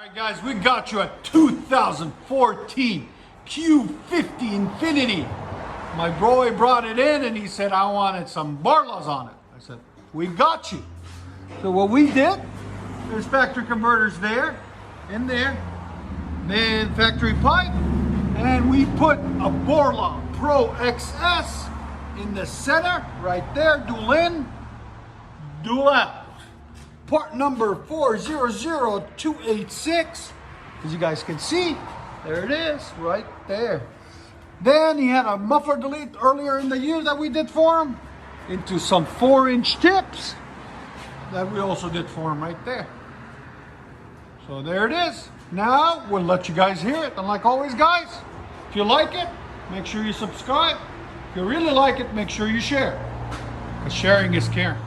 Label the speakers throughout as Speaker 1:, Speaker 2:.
Speaker 1: Alright guys, we got you a 2014 Q50 Infinity. My bro brought it in and he said I wanted some BORLAs on it. I said, we got you. So what we did, there's factory converters there, in there, then factory pipe, and we put a BORLA Pro XS in the center, right there, dual in, dual out. Part number 400286. As you guys can see, there it is, right there. Then he had a muffler delete earlier in the year that we did for him into some 4-inch tips that we also did for him right there. So there it is. Now we'll let you guys hear it. And like always, guys, if you like it, make sure you subscribe. If you really like it, make sure you share. Because sharing is caring.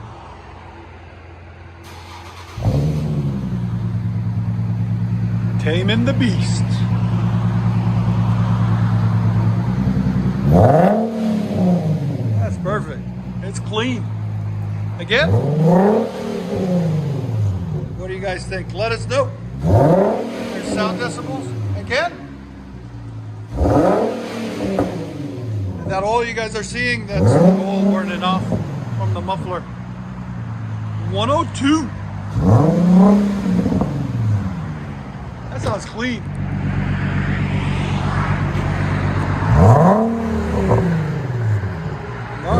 Speaker 1: Taming the beast. That's perfect. It's clean. Again? What do you guys think? Let us know. There's sound decibels. Again? Is that all you guys are seeing? That's all burning off from the muffler. 102. That sounds clean. Oh, yeah.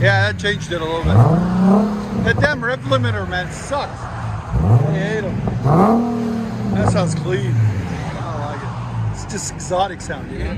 Speaker 1: Yeah, that changed it a little bit. That damn rev limiter, man, sucks. I hate him. That sounds clean. I like it. It's just exotic sound, you know?